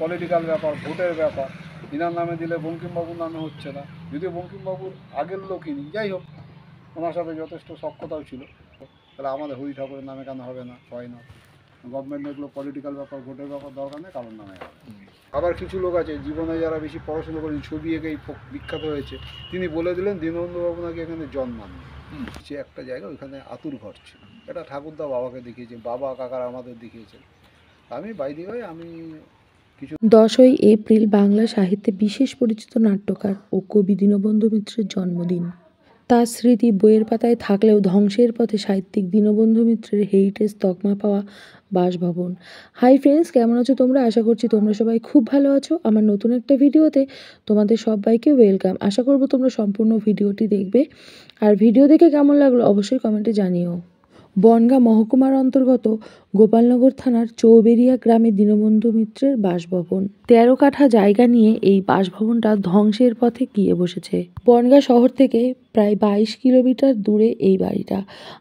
Political ব্যাপার, ভোটের ব্যাপার, ইনার নামে দিলে বঙ্কিমবাবুর নামে হচ্ছে না, যদিও বঙ্কিমবাবুর আগের লোকই যাই হোক, ওনার সাথে যথেষ্ট সখ্যতাও ছিল। তাহলে আমাদের হরি ঠাকুরের নামে কেন হবে না? হয় না। গভর্নমেন্ট এগুলো পলিটিক্যাল ব্যাপার, ভোটের ব্যাপার দরকার নেই, কারোর নামে হবে। আবার কিছু লোক আছে জীবনে যারা বেশি পড়াশুনো করেন, ছবি এঁকেই বিখ্যাত হয়েছে, তিনি বলে দিলেন দীনবন্ধুবাবু নাকি এখানে জন্মাননি। সে একটা জায়গা, ওইখানে আতুর ঘর ছিল, এটা ঠাকুরদা বাবাকে দেখিয়েছে, বাবা কাকার আমাদের দেখিয়েছেন। আমি বাইরে হয়ে আমি কিছু 10ই এপ্রিল বাংলা সাহিত্যে বিশেষ পরিচিত নাট্যকার ও কবি দীনবন্ধু মিত্রের জন্মদিন। তার স্মৃতি বইয়ের পাতায় থাকলেও ধ্বংসের পথে সাহিত্যিক দীনবন্ধু মিত্রের হেরিটেজ তকমা পাওয়া বাসভবন। হাই ফ্রেন্ডস, কেমন আছো তোমরা? আশা করছি তোমরা সবাই খুব ভালো আছো। আমার নতুন একটা ভিডিওতে তোমাদের সবাইকে ওয়েলকাম। আশা করব তোমরা সম্পূর্ণ ভিডিওটি দেখবে, আর ভিডিও দেখে কেমন লাগলো অবশ্যই কমেন্টে জানিও। বনগাঁ মহকুমার অন্তর্গত গোপালনগর থানার চৌবেরিয়া গ্রামে দীনবন্ধু মিত্রের বাসভবন। 13 কাঠা জায়গা নিয়ে এই বাসভবনটা ধ্বংসের পথে গিয়ে বসেছে। বনগাঁ শহর থেকে প্রায় 22 কিলোমিটার দূরে এই বাড়িটা,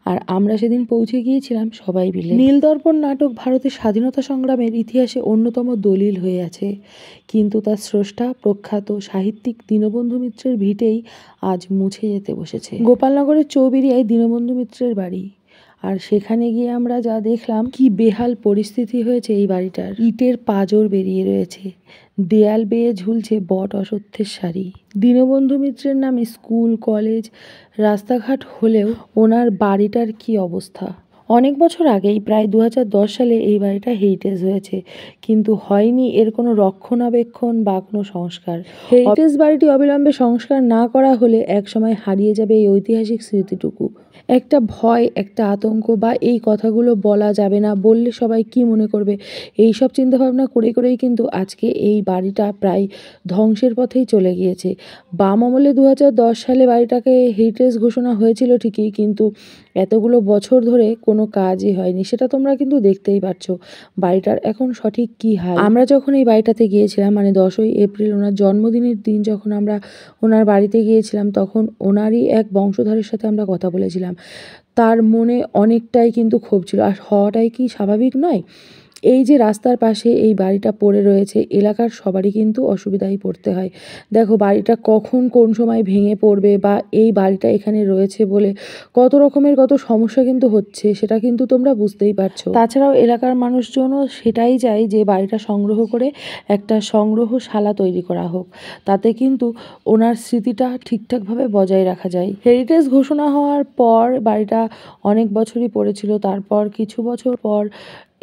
আর আমরা সেদিন পৌঁছে গিয়েছিলাম সবাই মিলে। নীলদর্পণ নাটক ভারতের স্বাধীনতা সংগ্রামের ইতিহাসে অন্যতম দলিল হয়ে আছে, কিন্তু তার স্রষ্টা প্রখ্যাত সাহিত্যিক দীনবন্ধু মিত্রের ভিটেই আজ মুছে যেতে বসেছে। গোপালনগরের চৌবেরিয়ায় দীনবন্ধু মিত্রের বাড়ি, আর সেখানে গিয়ে আমরা যা দেখলাম, কি বেহাল পরিস্থিতি হয়েছে এই বাড়িটার। ইটের পাঁজর বেরিয়ে রয়েছে, দেয়াল বেয়ে ঝুলছে বট অশ্বত্থের সারি। দীনবন্ধু মিত্রের নামে স্কুল, কলেজ, রাস্তাঘাট হলেও ওনার বাড়িটার কি অবস্থা। অনেক বছর আগেই প্রায় 2010 সালে এই বাড়িটা হেরিটেজ হয়েছে, কিন্তু হয়নি এর কোনো রক্ষণাবেক্ষণ বা কোনো সংস্কার। হেরিটেজ বাড়িটি অবিলম্বে সংস্কার না করা হলে একসময় হারিয়ে যাবে এই ঐতিহাসিক স্মৃতিটুকু। একটা ভয়, একটা আতঙ্ক, বা এই কথাগুলো বলা যাবে না, বললে সবাই কি মনে করবে, এই সব চিন্তাভাবনা করেই কিন্তু আজকে এই বাড়িটা প্রায় ধ্বংসের পথেই চলে গিয়েছে। বাম আমলে 2010 সালে বাড়িটাকে হেরিটেজ ঘোষণা হয়েছিল ঠিকই, কিন্তু এতগুলো বছর ধরে কোনো কাজই হয়নি, সেটা তোমরা কিন্তু দেখতেই পাচ্ছ বাড়িটার এখন সঠিক কী হাল। আমরা যখন এই বাড়িটাতে গিয়েছিলাম, মানে 10ই এপ্রিল ওনার জন্মদিনের দিন যখন আমরা ওনার বাড়িতে গিয়েছিলাম, তখন ওনারই এক বংশধরের সাথে আমরা কথা বলেছিলাম। তার মনে অনেকটাই কিন্তু ক্ষোভ ছিল, আর হওয়াটাই কি স্বাভাবিক নয়? এই যে রাস্তার পাশে এই বাড়িটা পড়ে রয়েছে, এলাকার সবারই কিন্তু অসুবিধায় পড়তে হয়। দেখো বাড়িটা কখন কোন সময় ভেঙে পড়বে, বা এই বাড়িটা এখানে রয়েছে বলে কত রকমের কত সমস্যা কিন্তু হচ্ছে, সেটা কিন্তু তোমরা বুঝতেই পারছো। তাছাড়াও এলাকার মানুষজনও সেটাই চায় যে বাড়িটা সংগ্রহ করে একটা সংগ্রহশালা তৈরি করা হোক, তাতে কিন্তু ওনার স্মৃতিটা ঠিকঠাকভাবে বজায় রাখা যায়। হেরিটেজ ঘোষণা হওয়ার পর বাড়িটা অনেক বছরই পড়েছিল, তারপর কিছু বছর পর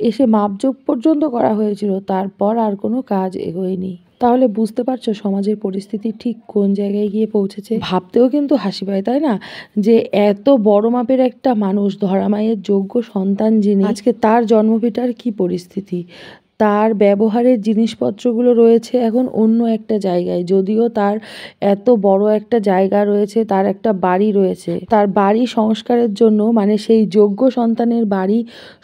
এসে মাপজোক পর্যন্ত করা হয়েছিল, তারপর আর কোনো কাজ এগোয়নি। তাহলে বুঝতে পারছো সমাজের পরিস্থিতি ঠিক কোন জায়গায় গিয়ে পৌঁছেছে। ভাবতেও কিন্তু হাসি পায়, তাই না? যে এত বড় মাপের একটা মানুষ, ধরামায়ের যোগ্য সন্তান যিনি, আজকে তার জন্মভিটার কি পরিস্থিতি। তার ব্যবহারের জিনিসপত্রগুলো রয়েছে এখন অন্য একটা জায়গায়, যদিও তার এত বড় একটা জায়গা রয়েছে, তার একটা বাড়ি রয়েছে। তার বাড়ি সংস্কারের জন্য, মানে সেই যোগ্য সন্তানের বাড়ি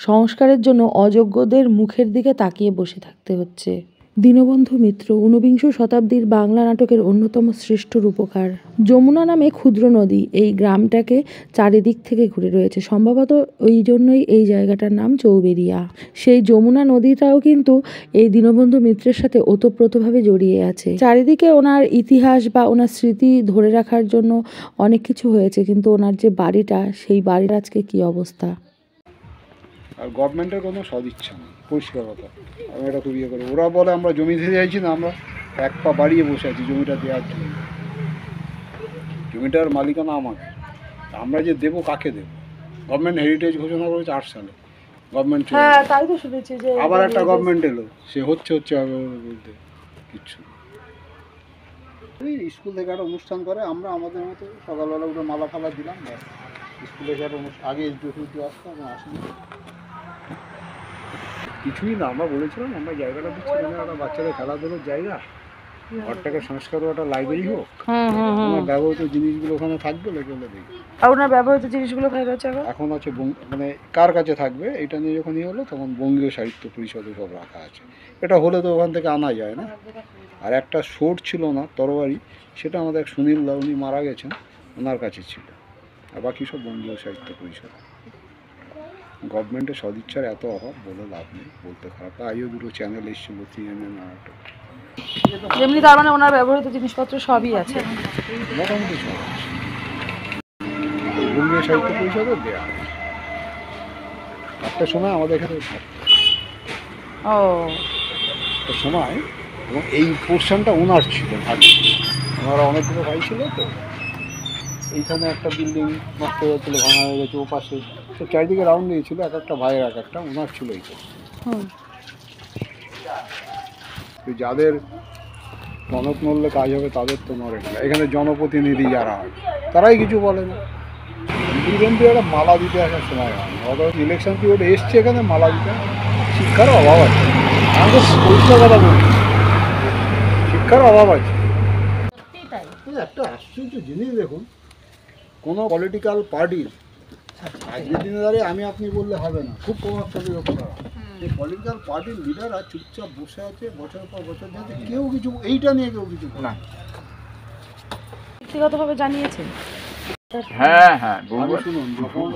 সংস্কারের জন্য অযোগ্যদের মুখের দিকে তাকিয়ে বসে থাকতে হচ্ছে। দীনবন্ধু মিত্র 19বিংশ শতাব্দীর বাংলা নাটকের অন্যতম শ্রেষ্ঠ রূপকার। যমুনা নামে ক্ষুদ্র নদী এই গ্রামটাকে চারিদিক থেকে ঘুরে রয়েছে, সম্ভবত ওই জন্যই এই জায়গাটার নাম চৌবেরিয়া। সেই যমুনা নদীটাও কিন্তু এই দীনবন্ধু মিত্রের সাথে ওতপ্রোতভাবে জড়িয়ে আছে। চারিদিকে ওনার ইতিহাস বা ওনার স্মৃতি ধরে রাখার জন্য অনেক কিছু হয়েছে, কিন্তু ওনার যে বাড়িটা, সেই বাড়ির আজকে কি অবস্থা। আর গভর্নমেন্টের কোনো সদিচ্ছা নেই, পরিষ্কার কথা। আমি এটা খুব ইয়ে করি, ওরা বলে আমরা জমি দিতে চাইছি না, আমরা এক পা বাড়িয়ে বসে আছি জমিটা দেওয়ার জন্য। জমিটার মালিকানা আমাকে, আমরা যে দেবো কাকে দেবো? গভর্নমেন্ট হেরিটেজ ঘোষণা করেছে 8 সালে, গভর্নমেন্ট তাই তো শুনেছি যে আবার একটা গভর্নমেন্ট এলো, সে হচ্ছে বলতে কিচ্ছু। স্কুল থেকে একটা অনুষ্ঠান করে, আমরা আমাদের মতো সকালবেলা উঠে মালা ফালা দিলাম, স্কুল থেকে একটা আগে একটু আসতাম, আসিনি কিছুই না। আমরা বলেছিলাম আমরা জায়গাটা দিচ্ছি একটা বাচ্চাদের খেলাধুলোর জায়গা, ঘরটাকে সংস্কার একটা লাইব্রেরি হোক, আমার ব্যবহৃত জিনিসগুলো ওখানে থাকবে, লেগে দেখি। আর ওনার ব্যবহৃত জিনিসগুলো কোথায় রয়েছে এখন আছে মানে কার কাছে থাকবে এটা নিয়ে যখন ইয়ে হলো, তখন বঙ্গীয় সাহিত্য পরিষদে সব রাখা আছে। এটা হলে তো ওখান থেকে আনা যায় না। আর একটা শোট ছিল না তরবারি, সেটা আমাদের এক সুনীল দা, উনি মারা গেছেন, ওনার কাছে ছিল। আর বাকি সব বঙ্গীয় সাহিত্য পরিষদ। গভর্নমেন্টের সদিচ্ছার এত অভাব বলে লাভ নেই, বলতে খারাপ। আইও দুটো চ্যানেল এসেছিল, সিএনএন আর একটা, এমনি তার মানে ওনার ব্যবহৃত জিনিসপত্র সবই আছে। মোটামুটি সব আছে। বঙ্গীয় সাহিত্য পরিষদও দেওয়া হয়। একটা সময় আমাদের এখানে থাকতো, ও একটা সময়, এবং এই পোর্শনটা ওনার ছিল ভাগে। ওনারা অনেকগুলো ভাই ছিল তো, এইখানে একটা বিল্ডিং নষ্ট হয়ে গেছিলো, ভাঙা হয়ে গেছে, ও পাশে তো চারিদিকে রাউন্ড দিয়েছিল, এক একটা ভাইয়ের এক একটা, ওনার ছিল এইটা। হুম। তো যাদের মানত মূল্যে কাজ হবে তাদের তো নড়ে না। এখানে জনপ্রতিনিধি যারা হয় তারাই কিছু বলে না। ইভেন্টে একটা মালা দিতে আসার সময় হয় না, অথচ ইলেকশন পিরিয়ড এসছে এখানে মালা দিতে। শিক্ষার অভাব আছে, আমি তো পরিষ্কার কথা বলছি, শিক্ষার অভাব আছে। একটা আশ্চর্য জিনিস দেখুন, কোনো পলিটিক্যাল পার্টির আজকের দিনে দাঁড়িয়ে আমি আপনি বললে হবে না, খুব প্রভাবশালী লোকেরা, এই পলিটিক্যাল পার্টির লিডাররা চুপচাপ বসে আছে বছর পর বছর যাতে কেউ কিছু, এইটা নিয়ে কেউ কিছু না। ব্যক্তিগতভাবে জানিয়েছেন? হ্যাঁ হ্যাঁ, আগে শুনুন, যখন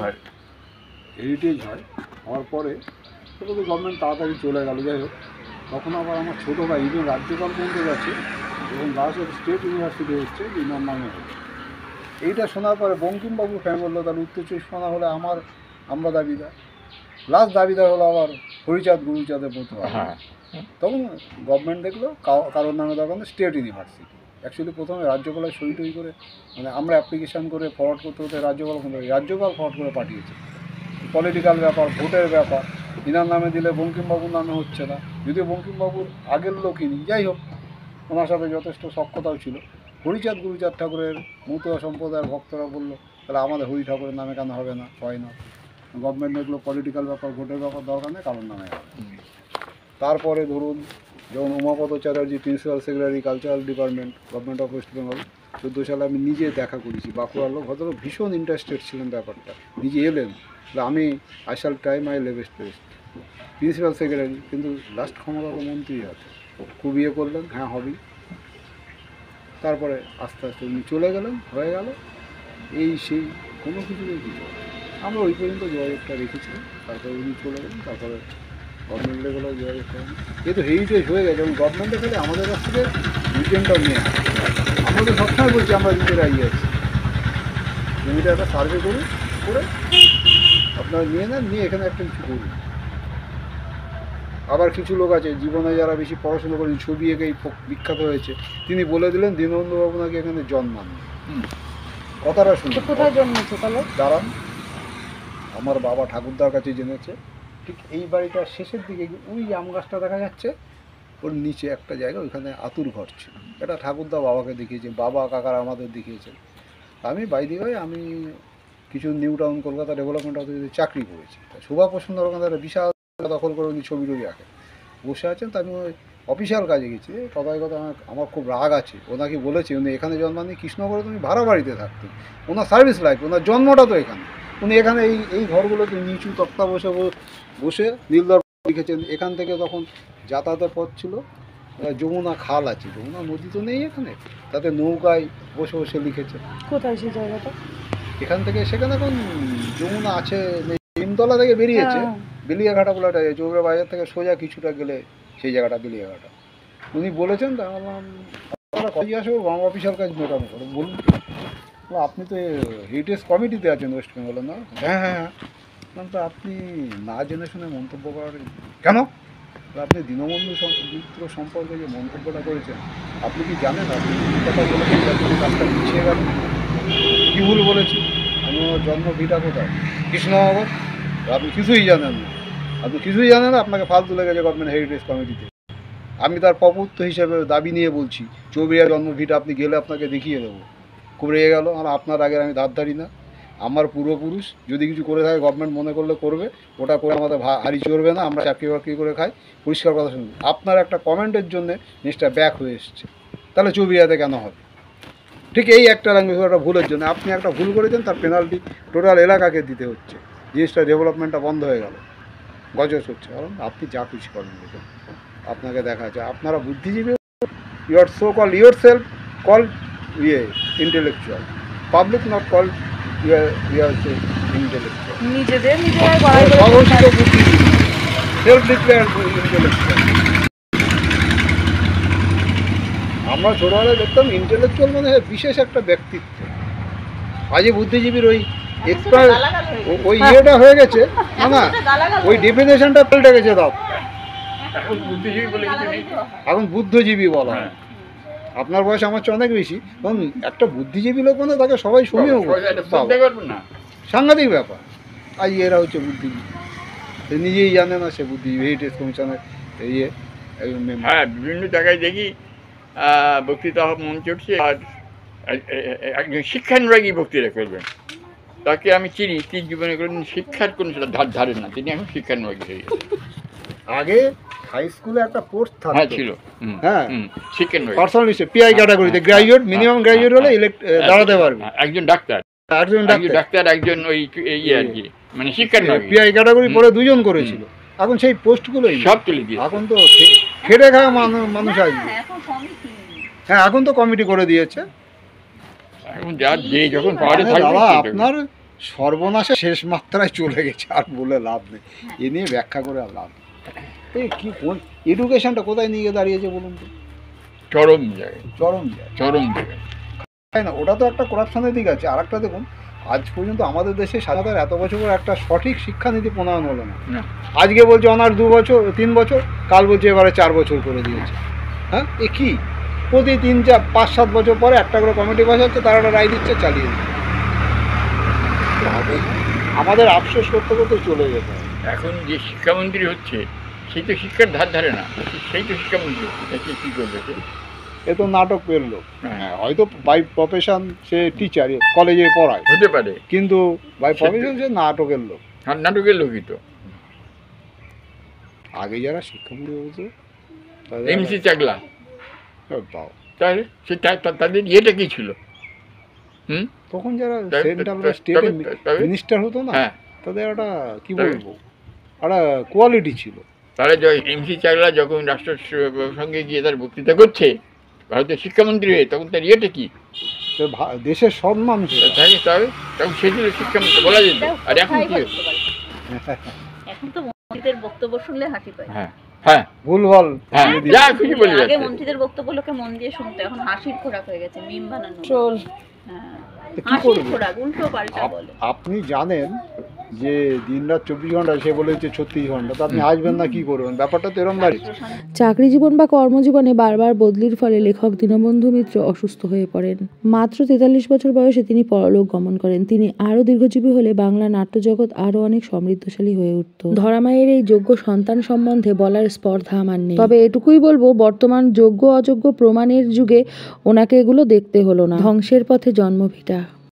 হেরিটেজ হয় হওয়ার পরে সেটা তো গভর্নমেন্ট তাড়াতাড়ি চলে গেল, যাই হোক, তখন আবার আমার ছোটো ভাই ইভেন রাজ্যপাল পর্যন্ত গেছে, এবং লাস্ট স্টেট ইউনিভার্সিটি হচ্ছে বিনার নামে হচ্ছে। এইটা শোনার পরে বঙ্কিমবাবু ফ্যান বললো, তাহলে উত্তর চব্বিশ পরগনা হলে আমরা দাবিদার। লাস্ট দাবিদার হলো আবার হরিচাঁদ গুরুচাঁদের মতো। হ্যাঁ, তখন গভর্নমেন্ট দেখলো কারোর নামে দরকার স্টেট ইউনিভার্সিটি। অ্যাকচুয়ালি প্রথমে রাজ্যপালের সই টই করে, মানে আমরা অ্যাপ্লিকেশান করে ফরওয়ার্ড করতে হতে রাজ্যপাল ফরওয়ার্ড করে পাঠিয়েছে। পলিটিক্যাল ব্যাপার, ভোটের ব্যাপার, ইনার নামে দিলে বঙ্কিমবাবুর নামে হচ্ছে না, যদিও বঙ্কিমবাবুর আগের লোকই যাই হোক, ওনার সাথে যথেষ্ট সক্ষতাও ছিল। হরিচাঁদ গুরুচাঁদ ঠাকুরের মতুয়া সম্প্রদায়ের ভক্তরা বললো, তাহলে আমাদের হরি ঠাকুরের নামে কেন হবে না, হয় না। গভর্নমেন্ট দেখলো পলিটিক্যাল ব্যাপার, ভোটের ব্যাপার দরকার নেই, কারোর নামে হবে। তারপরে ধরুন, যেমন Umapada Chatterjee, principal secretary cultural department, government of West Bengal, 14 সালে আমি নিজে দেখা করেছি। বাঁকুড়ার লোক, ভদ্রলোক ভীষণ ইন্টারেস্টেড ছিলেন ব্যাপারটা, নিজে এলেন, আমি আই শ্যাল ট্রাই মাই লেভেস্ট বেস্ট। প্রিন্সিপাল সেক্রেটারি, কিন্তু লাস্ট ক্ষমতা তো মন্ত্রী আছে, খুব ইয়ে করলেন, হ্যাঁ হবেই। তারপরে আস্তে আস্তে উনি চলে গেলেন, হয়ে গেল এই সেই, কোনো কিছুই কিছু। আমরা ওই পর্যন্ত যোগাযোগটা রেখেছিলাম, তারপরে উনি চলে গেলেন, তারপরে গভর্নমেন্ট লেভেলেও যোগাযোগ করেন। এ তো হেরিটেজ হয়ে গেছে, এবং গভর্নমেন্টে খালি আমাদের কাছ থেকে রিটেনটাও নিয়ে আসে। আমরা তো সবসময় বলছি আমরা দিতে রাজি আছি, জমিটা একটা সার্ভে করুন, করে আপনারা নিয়ে নেন, নিয়ে এখানে একটা কিছু করুন। আবার কিছু লোক আছে জীবনে যারা বেশি পড়াশুনো করেন, ছবি এঁকেই বিখ্যাত হয়েছে, তিনি বলে দিলেন দীনবন্ধুবাবু নাকি এখানে জন্মান। কথাটা শুনে কোথায় জন্মেছে তাহলে? দাঁড়ান, আমার বাবা ঠাকুরদার কাছে জেনেছে, ঠিক এই বাড়িটার শেষের দিকে ওই আম গাছটা দেখা যাচ্ছে, ওর নিচে একটা জায়গা, ওইখানে আতুর ঘর ছিল। এটা ঠাকুরদা বাবাকে দেখিয়েছে, বাবা কাকারা আমাদের দেখিয়েছেন। আমি বাইরে ভাই, আমি কিছু নিউ টাউন কলকাতা ডেভেলপমেন্ট অথরিটিতে চাকরি করেছি। শোভা প্রসন্ন ওখানে বিশাল দখল করে উনি ছবি টবি আঁকেন, বসে আছেন। তা আমি ওই অফিসিয়াল কাজে গেছি, কথায় কথা আমার খুব রাগ আছে। ও নাকি বলেছে উনি এখানে জন্মাননি, কৃষ্ণগড়ে তুমি ভাড়া বাড়িতে থাকতেন, ওনার সার্ভিস লাইফ, ওনার জন্মটা তো এখানে। উনি এখানে এই ঘরগুলোতে নিচু তক্তা বসে নীলদর্পণ লিখেছেন। এখান থেকে তখন যাতায়াতের পথ ছিল, যমুনা খাল আছে, যমুনা নদী তো নেই এখানে, তাতে নৌকায় বসে বসে লিখেছে। কোথায় সেই জায়গাটা? এখান থেকে সেখানে এখন যমুনা আছে, নিমতলা থেকে বেরিয়েছে, বেলিয়াঘাটা বলে একটা চৌরা বাজার থেকে সোজা কিছুটা গেলে সেই জায়গাটা বেলিয়াঘাটা। উনি বলেছেন, তা বললাম আপনারা কলেজে আসবো, বাংলা অফিসিয়াল কাজ মেটানো করে বলুন। আপনি তো হেরিটেজ কমিটিতে আছেন ওয়েস্ট বেঙ্গলে, না? হ্যাঁ হ্যাঁ হ্যাঁ। তো আপনি না জেনে শুনে মন্তব্য করেন কেন? আপনি দীনবন্ধু মিত্র সম্পর্কে যে মন্তব্যটা করেছেন, আপনি কি জানেন আপনি কথা বলেছেন যাতে কাজটা পিছিয়ে গেল? কী ভুল বলেছি? আমি আমার জন্ম ভিটা কোথায়? কৃষ্ণনগর। আপনি কিছুই জানেন না, আপনি কিছুই জানেন না, আপনাকে ফালতু লেগেছে গভর্নমেন্ট হেরিটেজ কমিটিতে। আমি তার পপুত্র হিসেবে দাবি নিয়ে বলছি, চৌবিরা জন্ম ভিটা আপনি গেলে আপনাকে দেখিয়ে দেবো। খুব রেগে গেল, আর আপনার আগের আমি ধারধারি না। আমার পূর্বপুরুষ যদি কিছু করে থাকে, গভর্নমেন্ট মনে করলে করবে, ওটা করে আমাদের হাড়ি চড়বে না, আমরা চাকরি বাকরি করে খাই। পরিষ্কার কথা শুনুন, আপনার একটা কমেন্টের জন্যে জিনিসটা ব্যাক হয়ে এসছে, তাহলে চৌবিরাতে কেন হবে? ঠিক এই একটা ল্যাঙ্গুয়েজ, একটা ভুলের জন্য আপনি একটা ভুল করেছেন, তার পেনাল্টি টোটাল এলাকাকে দিতে হচ্ছে। জিনিসটা ডেভেলপমেন্টটা বন্ধ হয়ে গেল, গজস হচ্ছে। কারণ আপনি যা খুশি করেন, আপনাকে দেখা যায় আপনারা বুদ্ধিজীবী, your self call intellectual, public not call ইয়ে হচ্ছে ইন্টেলেকচুয়াল, নিজেরাই বড়াই করে স্বঘোষিত বুদ্ধিজীবী, সেলফ ডিক্লেয়ার্ড ইন্টেলেকচুয়াল। আমরা ছোটবেলায় দেখতাম ইন্টেলেকচুয়াল মানে বিশেষ একটা ব্যক্তিত্ব। আজই বুদ্ধিজীবীর ওই এক্সট্রা ওই ইয়েটা হয়ে গেছে, না ওই ডেফিনেশনটা পাল্টে গেছে। দাও এখন বুদ্ধিজীবী বলে কিছু নেই তো। এখন বুদ্ধজীবী বলা হয়। হ্যাঁ। আপনার বয়স আমার চেয়ে অনেক বেশি, কারণ একটা বুদ্ধিজীবী লোক মানে তাকে সবাই শুনেও সবাই একটা শ্রদ্ধা করবে না। সাংঘাতিক ব্যাপার। আজ এরা হচ্ছে বুদ্ধিজীবী, সে নিজেই জানে না সে বুদ্ধিজীবী। হেরিটেজ কমিশনের ইয়ে একজন মেম্বার। হ্যাঁ, বিভিন্ন জায়গায় দেখি বক্তৃতা মঞ্চে উঠছে, আর একজন শিক্ষানুরাগী বক্তৃতা করবেন, তাকে আমি চিনি, তিনি জীবনে কোনোদিন শিক্ষার কোনো ধার ধারেন না, তিনি এখন শিক্ষানুরাগী হয়ে গেছেন। আগে হাই স্কুলে একটা কোর্স হ্যাঁ থাকতো, ছিল। হ্যাঁ, শিক্ষানুরাগী পার্সোনাল লিস্টে পিআই ক্যাটাগরিতে গ্র্যাজুয়েট, মিনিমাম গ্র্যাজুয়েট হলে দাঁড়াতে পারবে। একজন ডাক্তার, একজন ডাক্তার, একজন ওই ইয়ে আর কি, মানে শিক্ষানুরাগী পিআই ক্যাটাগরি পরে দুজন করেছিল। এখন সেই পোস্টগুলোই সব তুলে দিয়ে। এখন তো খেটে খাওয়া মানুষ আসবে। হ্যাঁ, এখন তো কমিটি করে দিয়েছে। এখন যা যে যখন পাহাড়ে মানে থাকবে দাদা সে আপনার সর্বনাশে শেষ মাত্রায় চলে গেছে, আর বলে লাভ নেই, এ নিয়ে ব্যাখ্যা করে আর লাভ নেই। এই কি কোন এডুকেশনটা কোথায় নিয়ে গিয়ে দাঁড়িয়েছে বলুন তো? চরম জায়গায়, চরম যায়, চরম জায়গায়। তাই না? ওটা তো একটা করাপশনের দিক আছে। আর একটা দেখুন, আজ পর্যন্ত আমাদের দেশে স্বাধীনতার এত বছর পর একটা সঠিক শিক্ষানীতি প্রণয়ন হলো না। না। আজকে বলছে অনার্স 2 বছর 3 বছর, কাল বলছে এবারে 4 বছর করে দিয়েছে। হ্যাঁ, এ কি? প্রতি 3, 4, 5, 7 বছর পরে একটা করে কমিটি বসাচ্ছে, তারা একটা রায় দিচ্ছে, চালিয়ে দিচ্ছে। আমাদের আফসোস করতে করতে চলে যেতে হবে। এখন যে শিক্ষামন্ত্রী হচ্ছে সেই তো শিক্ষার ধার ধারে না, সেই তো শিক্ষামন্ত্রী হচ্ছে, তাকে কী করবে সে? এ তো নাটক পেল লোক। হ্যাঁ। হ্যাঁ, হয়তো বাই প্রফেশন সে টিচার, কলেজে পড়ায়, হতে পারে, কিন্তু বাই প্রফেশন সে নাটকের লোক। আর নাটকের লোকই তো। আগে যারা শিক্ষামন্ত্রী হয়েছে এমসি চাকলা, বাবা, তাহলে সে তাদের ইয়েটা কী ছিল? তখন যারা তবে- সেন্ট্রাল তবে- স্টেটে তবে- মিনিস্টার হতো না, হ্যাঁ, তাদের একটা কি তবে- বলবো, একটা কোয়ালিটি ছিল। তাহলে এমসি চাকলা যখন রাষ্ট্রের সঙ্গে গিয়ে তার বক্তৃতা করছে ভারতের শিক্ষামন্ত্রী হয়ে, তখন তার ইয়েটা কি? তো দেশের সম্মান ছিল। তাহলে তখন সে ছিল শিক্ষামন্ত্রী বলা যেত। আর এখন কি? এখন তো মন্ত্রীদের বক্তব্য শুনলে হাসি পায়। হ্যাঁ, হ্যাঁ, ভুলভাল হ্যাঁ, যা খুশি বলে আগে যাচ্ছে। মন্ত্রীদের বক্তব্যগুলোকে মন দিয়ে শুনতে, এখন হাসির খোরাক হয়ে গেছে, মিম বানানো। ট্রোল। হ্যাঁ, তো কি হাসির করবে? খোরাক, উল্টো পাল্টা বলে। আপনি জানেন যে দিনরাত 24 ঘন্টা, সে বলেছে 36 ঘন্টা, তো আপনি আসবেন না, কি করবেন? ব্যাপারটা তো এরকম দাঁড়িয়েছে। চাকরি জীবন বা কর্মজীবনে বারবার বদলির ফলে লেখক দীনবন্ধু মিত্র অসুস্থ হয়ে পড়েন। মাত্র 43 বছর বয়সে তিনি পরলোক গমন করেন। তিনি আরও দীর্ঘজীবী হলে বাংলা নাট্যজগৎ আরও অনেক সমৃদ্ধশালী হয়ে উঠত। ধরামায়ের এই যোগ্য সন্তান সম্বন্ধে বলার স্পর্ধা আমার নেই, তবে এটুকুই বলবো, বর্তমান যোগ্য অযোগ্য প্রমাণের যুগে ওনাকে এগুলো দেখতে হলো না। ধ্বংসের পথে জন্মভিটা।